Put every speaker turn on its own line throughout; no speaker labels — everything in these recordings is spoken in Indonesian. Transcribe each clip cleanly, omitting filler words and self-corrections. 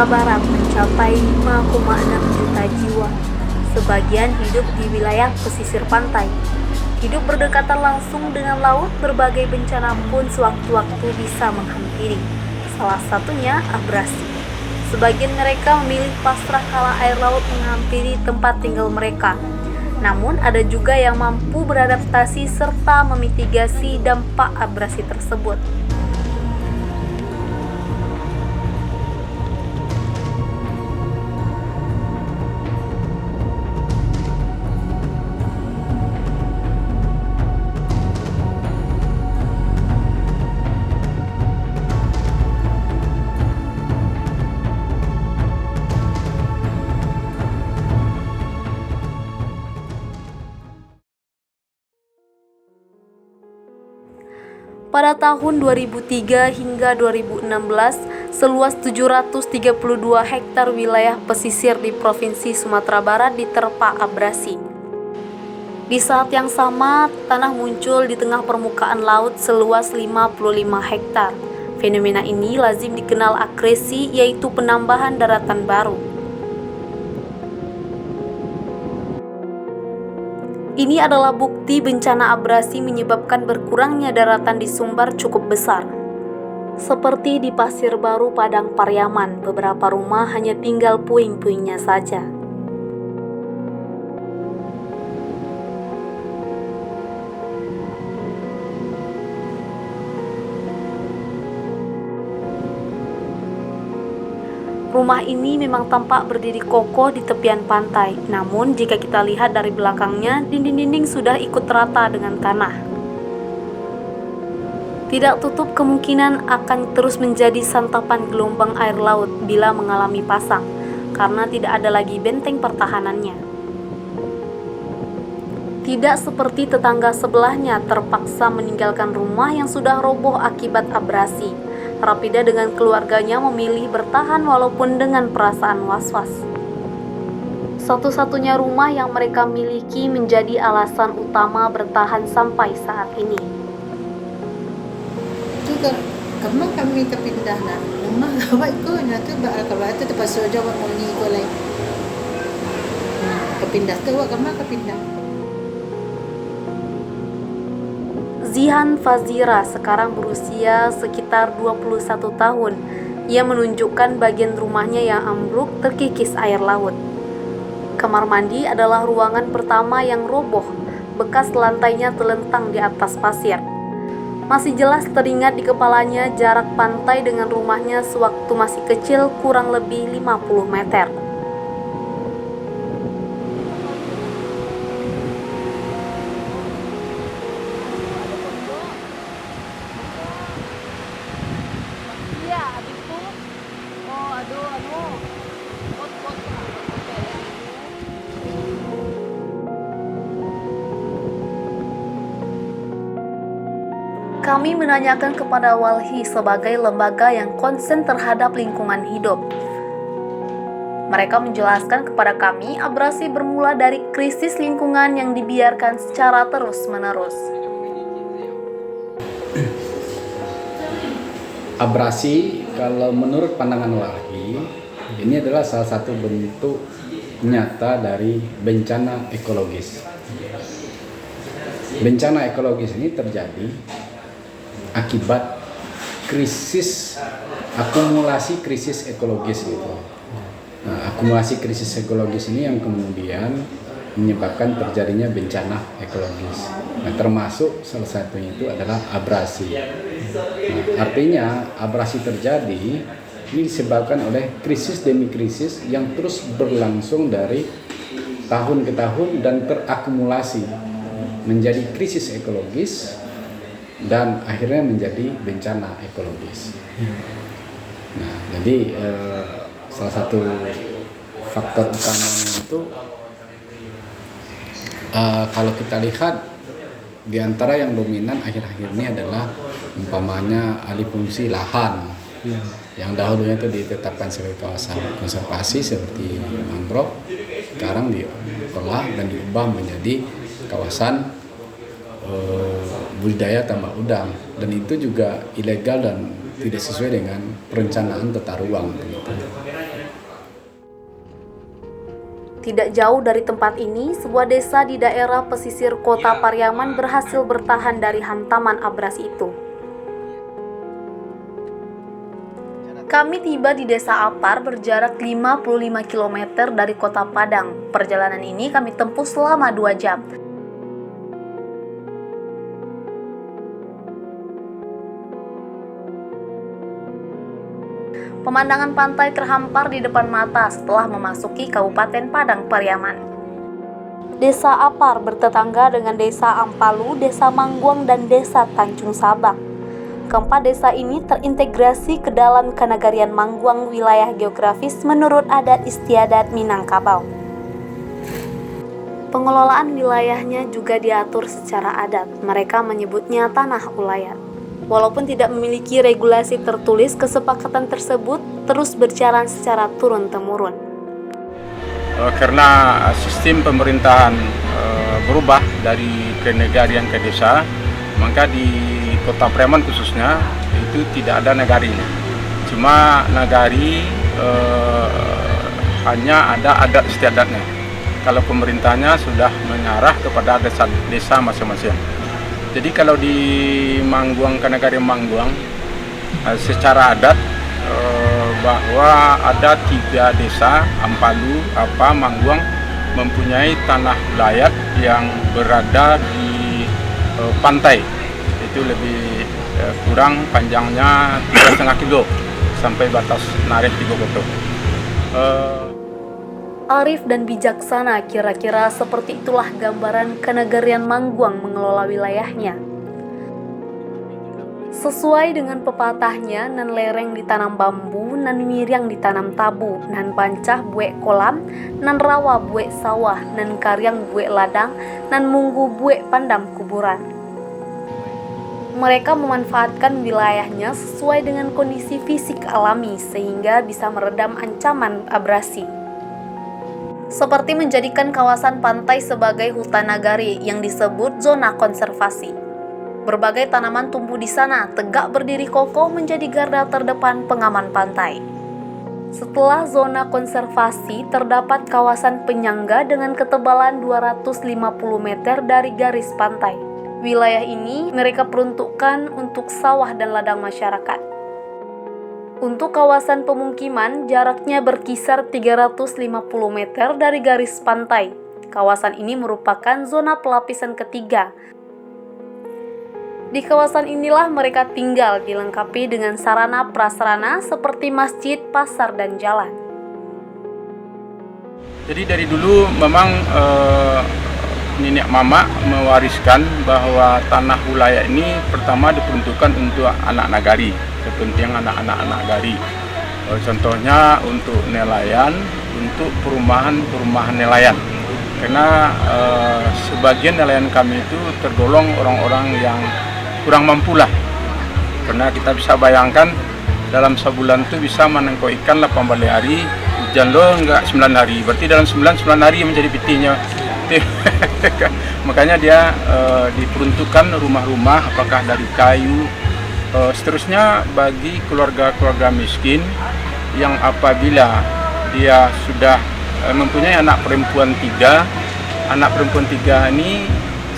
Sumatera Barat mencapai 5,6 juta jiwa. Sebagian hidup di wilayah pesisir pantai. Hidup berdekatan langsung dengan laut, berbagai bencana pun sewaktu-waktu bisa menghampiri. Salah satunya abrasi. Sebagian mereka memilih pasrah kala air laut menghampiri tempat tinggal mereka. Namun ada juga yang mampu beradaptasi serta memitigasi dampak abrasi tersebut. Pada tahun 2003 hingga 2016, seluas 732 hektar wilayah pesisir di Provinsi Sumatera Barat diterpa abrasi. Di saat yang sama, tanah muncul di tengah permukaan laut seluas 55 hektar. Fenomena ini lazim dikenal akresi, yaitu penambahan daratan baru. Ini adalah bukti bencana abrasi menyebabkan berkurangnya daratan di Sumbar cukup besar. Seperti di Pasir Baru, Padang Pariaman, beberapa rumah hanya tinggal puing-puingnya saja. Rumah ini memang tampak berdiri kokoh di tepian pantai, namun jika kita lihat dari belakangnya, dinding-dinding sudah ikut rata dengan tanah. Tidak tutup kemungkinan akan terus menjadi santapan gelombang air laut bila mengalami pasang, karena tidak ada lagi benteng pertahanannya. Tidak seperti tetangga sebelahnya terpaksa meninggalkan rumah yang sudah roboh akibat abrasi. Rapida dengan keluarganya memilih bertahan walaupun dengan perasaan was-was. Satu-satunya rumah yang mereka miliki menjadi alasan utama bertahan sampai saat ini.
Juga karena kami kepindah na rumah awak ko na tu kalau itu terpaksa jawab muni ko lai. Kepindah tu awak kama kepindah.
Zihan Fazira sekarang berusia sekitar 21 tahun. Ia menunjukkan bagian rumahnya yang ambruk terkikis air laut. Kamar mandi adalah ruangan pertama yang roboh, bekas lantainya terlentang di atas pasir. Masih jelas teringat di kepalanya jarak pantai dengan rumahnya sewaktu masih kecil kurang lebih 50 meter. Kami menanyakan kepada Walhi sebagai lembaga yang konsen terhadap lingkungan hidup. Mereka menjelaskan kepada kami abrasi bermula dari krisis lingkungan yang dibiarkan secara terus-menerus.
Abrasi, kalau menurut pandangan Walhi, ini adalah salah satu bentuk nyata dari bencana ekologis. Bencana ekologis ini terjadi akibat akumulasi krisis ekologis gitu. Nah, akumulasi krisis ekologis ini yang kemudian menyebabkan terjadinya bencana ekologis. Nah, termasuk salah satunya itu adalah abrasi. Nah, artinya abrasi terjadi ini disebabkan oleh krisis demi krisis yang terus berlangsung dari tahun ke tahun dan terakumulasi menjadi krisis ekologis dan akhirnya menjadi bencana ekologis. Nah, jadi salah satu faktor utamanya itu kalau kita lihat di antara yang dominan akhir-akhir ini adalah umpamanya alih fungsi lahan yang dahulunya itu ditetapkan sebagai kawasan konservasi seperti mangrove, sekarang diolah dan diubah menjadi kawasan budidaya tambak udang, dan itu juga ilegal dan tidak sesuai dengan perencanaan tata ruang gitu.
Tidak jauh dari tempat ini, sebuah desa di daerah pesisir kota Pariaman berhasil bertahan dari hantaman abrasi itu. Kami tiba di Desa Apar berjarak 55 km dari kota Padang. Perjalanan ini kami tempuh selama 2 jam. Pemandangan pantai terhampar di depan mata setelah memasuki Kabupaten Padang Pariaman. Desa Apar bertetangga dengan Desa Ampalu, Desa Mangguang, dan Desa Tanjung Sabang. Keempat desa ini terintegrasi ke dalam Kenagarian Mangguang, wilayah geografis menurut adat istiadat Minangkabau. Pengelolaan wilayahnya juga diatur secara adat. Mereka menyebutnya Tanah Ulayat. Walaupun tidak memiliki regulasi tertulis, kesepakatan tersebut terus berjalan secara turun-temurun.
Karena sistem pemerintahan berubah dari kenegarian ke desa, maka di Kota Pariaman khususnya itu tidak ada nagarinya. Cuma nagari hanya ada adat istiadatnya. Kalau pemerintahnya sudah mengarah kepada desa masing-masing. Jadi kalau di Mangguang, Kenagarian Mangguang, secara adat bahwa ada 3 desa, Ampalu, Mangguang, mempunyai tanah ulayat yang berada di pantai. Itu lebih kurang panjangnya 3,5 kilo sampai batas Nares di Bogoto.
Arif dan bijaksana, kira-kira seperti itulah gambaran Kenagarian Mangguang mengelola wilayahnya. Sesuai dengan pepatahnya, nan lereng ditanam bambu, nan miriang ditanam tabu, nan pancah buek kolam, nan rawa buek sawah, nan karyang buek ladang, nan munggu buek pandam kuburan. Mereka memanfaatkan wilayahnya sesuai dengan kondisi fisik alami sehingga bisa meredam ancaman abrasi. Seperti menjadikan kawasan pantai sebagai hutan nagari yang disebut zona konservasi. Berbagai tanaman tumbuh di sana, tegak berdiri kokoh menjadi garda terdepan pengaman pantai. Setelah zona konservasi, terdapat kawasan penyangga dengan ketebalan 250 meter dari garis pantai. Wilayah ini mereka peruntukkan untuk sawah dan ladang masyarakat. Untuk kawasan pemukiman, jaraknya berkisar 350 meter dari garis pantai. Kawasan ini merupakan zona pelapisan ketiga. Di kawasan inilah mereka tinggal, dilengkapi dengan sarana prasarana seperti masjid, pasar, dan jalan.
Jadi dari dulu memang nenek mama mewariskan bahwa tanah ulayat ini pertama diperuntukkan untuk anak nagari, kepentingan anak-anak nagari. Contohnya untuk nelayan, untuk perumahan nelayan. Karena sebagian nelayan kami itu tergolong orang-orang yang kurang mampu lah. Karena kita bisa bayangkan dalam sebulan itu bisa menangkap ikan 18 hari, hujan lo enggak 9 hari. Berarti dalam 9 hari menjadi pitihnya. Makanya dia diperuntukkan rumah-rumah apakah dari kayu. Seterusnya bagi keluarga-keluarga miskin yang apabila dia sudah mempunyai anak perempuan 3, anak perempuan 3 ini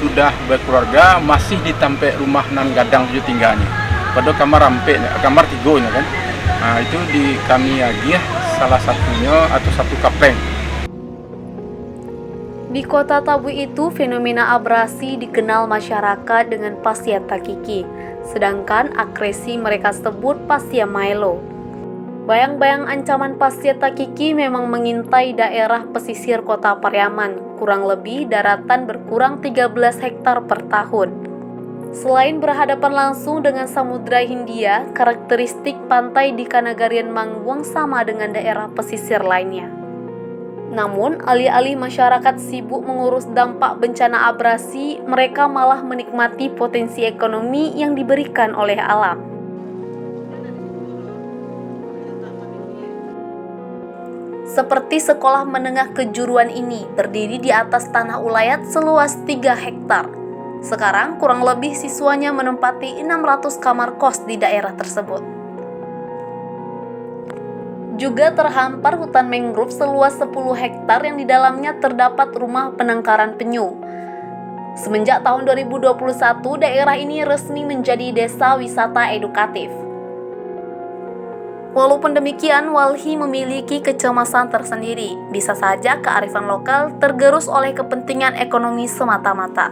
sudah berkeluarga, masih ditampek rumah nan gadang 7 tinggalnya. Pada kamar rampek, kamar 3-nya kan. Nah, itu di kami lagi salah satunya atau satu kapeng.
Di kota Tabu itu, fenomena abrasi dikenal masyarakat dengan Pasya Takiki, sedangkan akresi mereka sebut Pasya Maelo. Bayang-bayang ancaman Pasya Takiki memang mengintai daerah pesisir kota Pariaman, kurang lebih daratan berkurang 13 hektar per tahun. Selain berhadapan langsung dengan Samudra Hindia, karakteristik pantai di Kenagarian Mangguang sama dengan daerah pesisir lainnya. Namun, alih-alih masyarakat sibuk mengurus dampak bencana abrasi, mereka malah menikmati potensi ekonomi yang diberikan oleh alam. Seperti sekolah menengah kejuruan ini, berdiri di atas tanah ulayat seluas 3 hektar. Sekarang kurang lebih siswanya menempati 600 kamar kos di daerah tersebut. Juga terhampar hutan mangrove seluas 10 hektar yang di dalamnya terdapat rumah penangkaran penyu. Semenjak tahun 2021, daerah ini resmi menjadi desa wisata edukatif. Walaupun demikian, Walhi memiliki kecemasan tersendiri. Bisa saja kearifan lokal tergerus oleh kepentingan ekonomi semata-mata.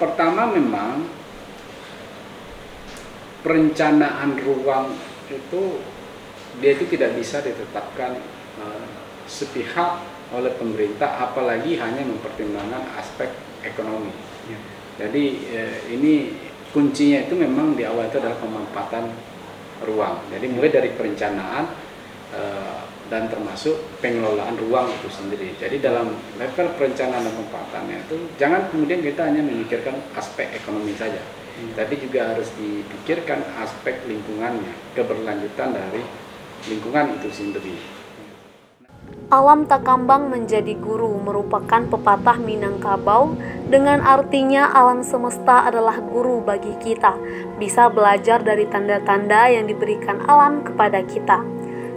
Pertama memang perencanaan ruang itu dia itu tidak bisa ditetapkan sepihak oleh pemerintah, apalagi hanya mempertimbangkan aspek ekonomi. Jadi ini kuncinya itu memang di awal itu adalah pemanfaatan ruang. Jadi mulai dari perencanaan dan termasuk pengelolaan ruang itu sendiri. Jadi dalam level perencanaan dan pemanfaatannya itu jangan kemudian kita hanya memikirkan aspek ekonomi saja, tapi juga harus dipikirkan aspek lingkungannya, keberlanjutan dari lingkungan itu sendiri.
Alam Takambang menjadi guru merupakan pepatah Minangkabau dengan artinya alam semesta adalah guru bagi kita, bisa belajar dari tanda-tanda yang diberikan alam kepada kita.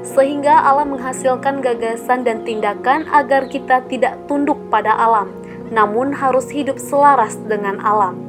Sehingga alam menghasilkan gagasan dan tindakan agar kita tidak tunduk pada alam, namun harus hidup selaras dengan alam.